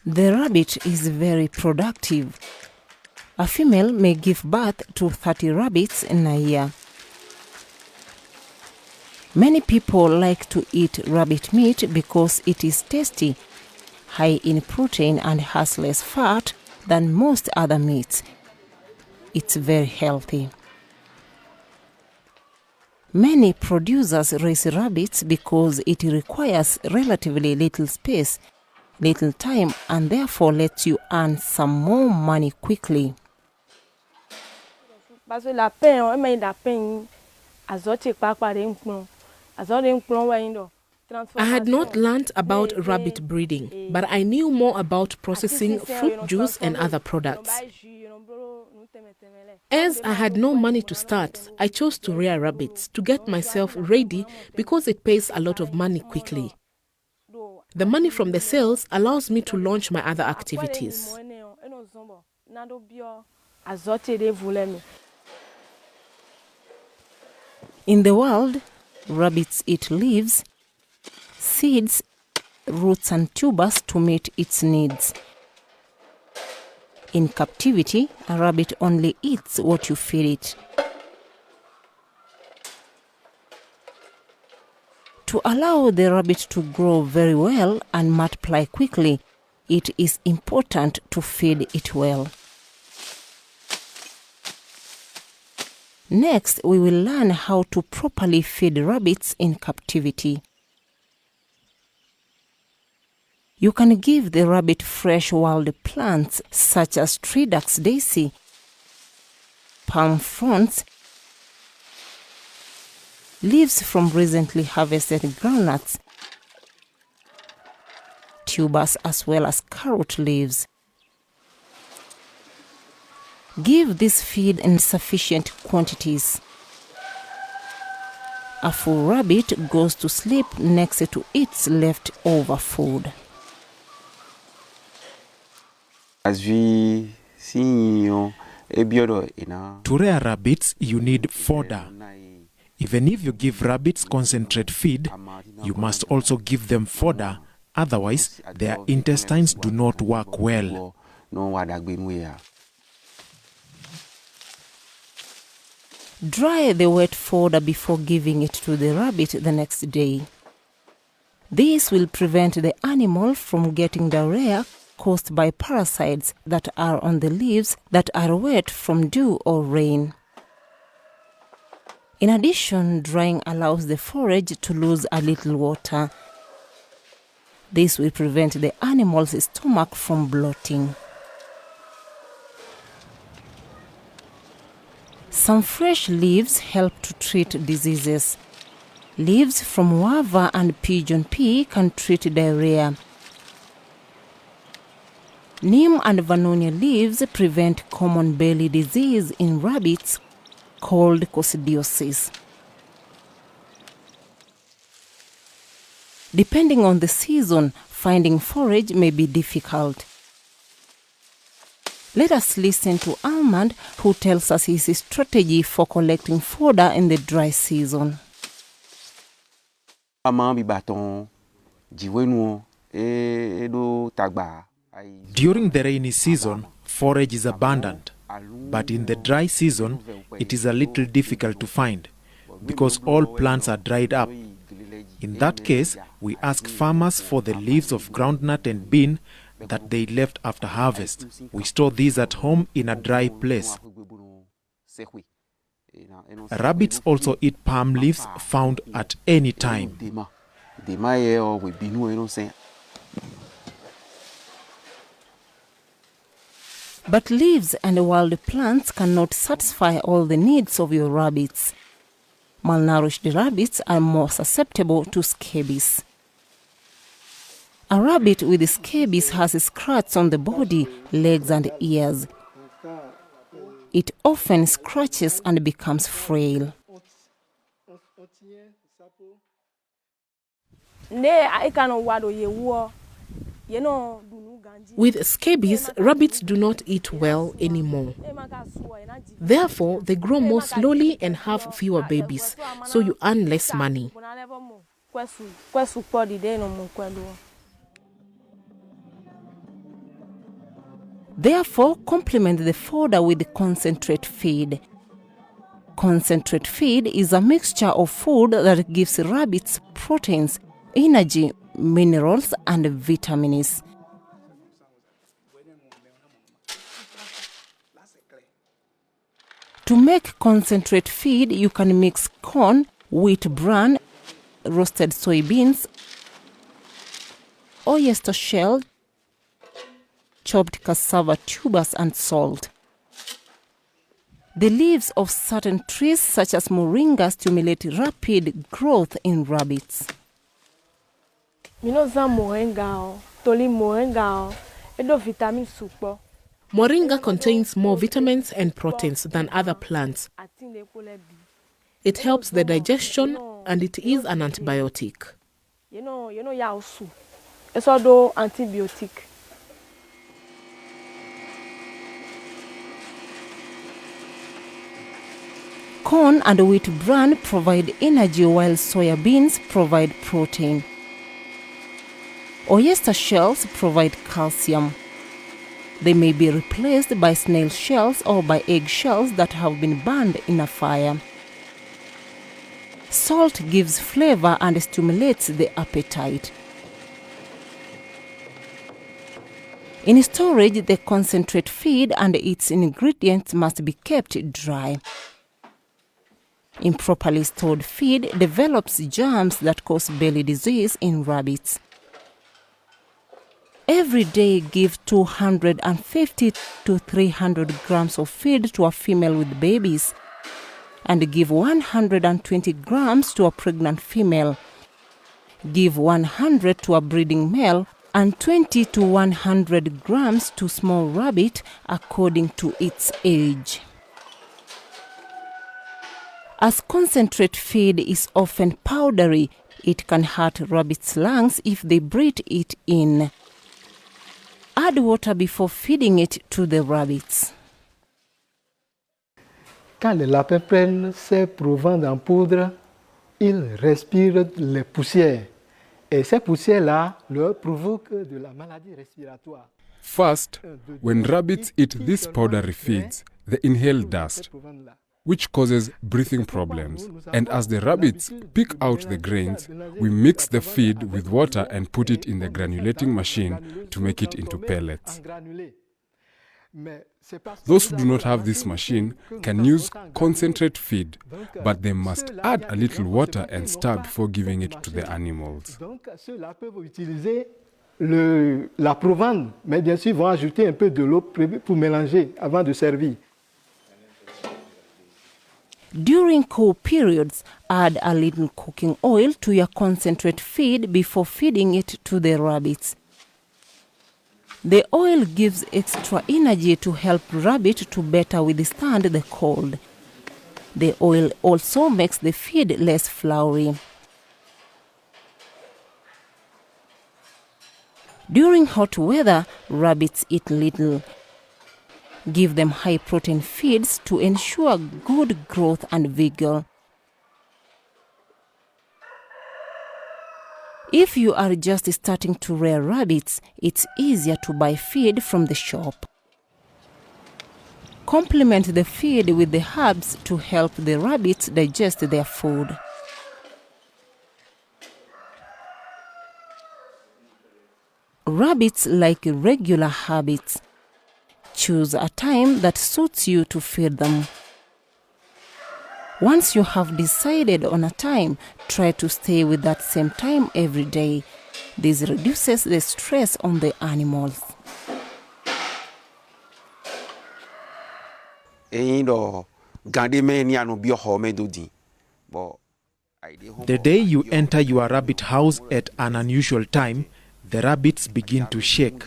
The rabbit is very productive. A female may give birth to 30 rabbits in a year. Many people like to eat rabbit meat because it is tasty, high in protein and has less fat than most other meats. It's very healthy. Many producers raise rabbits because it requires relatively little space, little time, and therefore lets you earn some more money quickly. I had not learned about rabbit breeding, but I knew more about processing fruit juice and other products. As I had no money to start, I chose to rear rabbits to get myself ready because it pays a lot of money quickly. The money from the sales allows me to launch my other activities. In the wild, rabbits eat leaves, seeds, roots and tubers to meet its needs. In captivity, a rabbit only eats what you feed it. To allow the rabbit to grow very well and multiply quickly, it is important to feed it well. Next, we will learn how to properly feed rabbits in captivity. You can give the rabbit fresh wild plants such as tree duck's daisy, palm fronds, leaves from recently harvested groundnuts, tubers as well as carrot leaves. Give this feed in sufficient quantities. A full rabbit goes to sleep next to its leftover food. To rear rabbits, you need fodder. Even if you give rabbits concentrate feed, you must also give them fodder, otherwise their intestines do not work well. Dry the wet fodder before giving it to the rabbit the next day. This will prevent the animal from getting diarrhoea caused by parasites that are on the leaves that are wet from dew or rain. In addition, drying allows the forage to lose a little water. This will prevent the animal's stomach from bloating. Some fresh leaves help to treat diseases. Leaves from guava and pigeon pea can treat diarrhea. Neem and Vernonia leaves prevent common belly disease in rabbits called coccidiosis. Depending on the season, finding forage may be difficult. Let us listen to Almond, who tells us his strategy for collecting fodder in the dry season. During the rainy season, forage is abundant, but in the dry season, it is a little difficult to find because all plants are dried up. In that case, we ask farmers for the leaves of groundnut and bean that they left after harvest. We store these at home in a dry place. Rabbits also eat palm leaves found at any time. But leaves and wild plants cannot satisfy all the needs of your rabbits. Malnourished rabbits are more susceptible to scabies. A rabbit with scabies has scratches on the body, legs and ears. It often scratches and becomes frail. With scabies, rabbits do not eat well anymore. Therefore, they grow more slowly and have fewer babies, so you earn less money. Therefore, complement the fodder with concentrate feed. Concentrate feed is a mixture of food that gives rabbits proteins, energy, minerals, and vitamins. To make concentrate feed, you can mix corn, wheat bran, roasted soybeans, oyster shell, chopped cassava tubers, and salt. The leaves of certain trees such as moringa stimulate rapid growth in rabbits. Moringa contains more vitamins and proteins than other plants. It helps the digestion and it is an antibiotic. It's also antibiotic. Corn and wheat bran provide energy while soya beans provide protein. Oyster shells provide calcium. They may be replaced by snail shells or by egg shells that have been burned in a fire. Salt gives flavor and stimulates the appetite. In storage, the concentrate feed and its ingredients must be kept dry. Improperly stored feed develops germs that cause belly disease in rabbits. Every day, give 250 to 300 grams of feed to a female with babies, and give 120 grams to a pregnant female. Give 100 to a breeding male, and 20 to 100 grams to small rabbit according to its age. As concentrate feed is often powdery, it can hurt rabbits' lungs if they breathe it in. Add water before feeding it to the rabbits. Quand les lapins prennent ces provends en poudre, ils respirent les poussières. Et ces poussières-là leur provoquent de la maladie respiratoire. First, when rabbits eat these powdery feeds, they inhale dust, which causes breathing problems. And as the rabbits pick out the grains, we mix the feed with water and put it in the granulating machine to make it into pellets. Those who do not have this machine can use concentrate feed, but they must add a little water and stir before giving it to the animals. La provende, mais bien sûr, vont ajouter un peu de l'eau pour mélanger avant de servir. During cool periods, add a little cooking oil to your concentrate feed before feeding it to the rabbits. The oil gives extra energy to help rabbit to better withstand the cold. The oil also makes the feed less floury. During hot weather, rabbits eat little. Give them high-protein feeds to ensure good growth and vigor. If you are just starting to rear rabbits, it's easier to buy feed from the shop. Complement the feed with the herbs to help the rabbits digest their food. Rabbits like regular habits. Choose a time that suits you to feed them. Once you have decided on a time, try to stay with that same time every day. This reduces the stress on the animals. The day you enter your rabbit house at an unusual time, the rabbits begin to shake.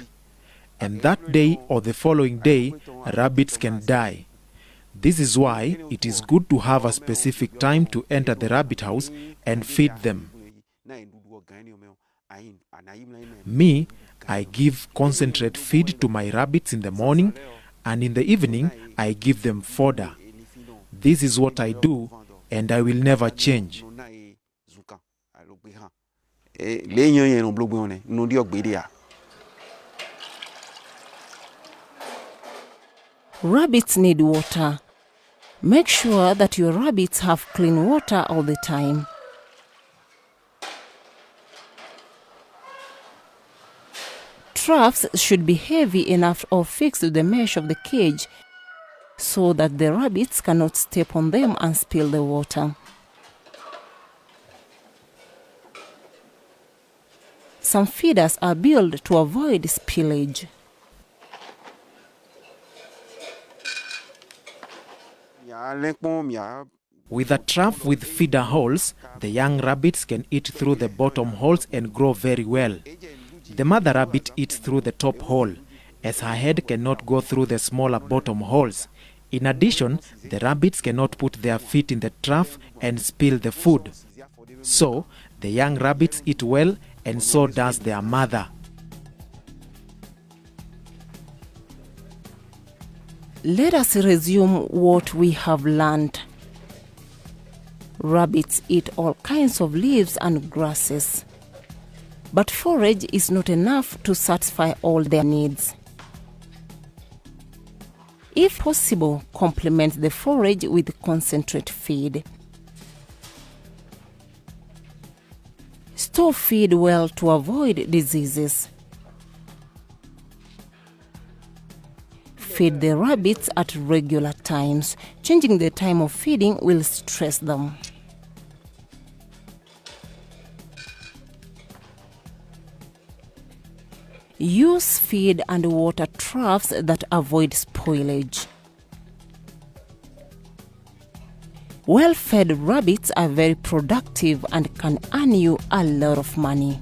And that day or the following day, rabbits can die. This is why it is good to have a specific time to enter the rabbit house and feed them. Me, I give concentrate feed to my rabbits in the morning, and in the evening, I give them fodder. This is what I do, and I will never change. Rabbits need water. Make sure that your rabbits have clean water all the time. Troughs should be heavy enough or fixed to the mesh of the cage so that the rabbits cannot step on them and spill the water. Some feeders are built to avoid spillage. With a trough with feeder holes, the young rabbits can eat through the bottom holes and grow very well. The mother rabbit eats through the top hole, as her head cannot go through the smaller bottom holes. In addition, the rabbits cannot put their feet in the trough and spill the food. So, the young rabbits eat well, and so does their mother. Let us resume what we have learned. Rabbits eat all kinds of leaves and grasses. But forage is not enough to satisfy all their needs. If possible, complement the forage with concentrate feed. Store feed well to avoid diseases. Feed the rabbits at regular times. Changing the time of feeding will stress them. Use feed and water troughs that avoid spoilage. Well-fed rabbits are very productive and can earn you a lot of money.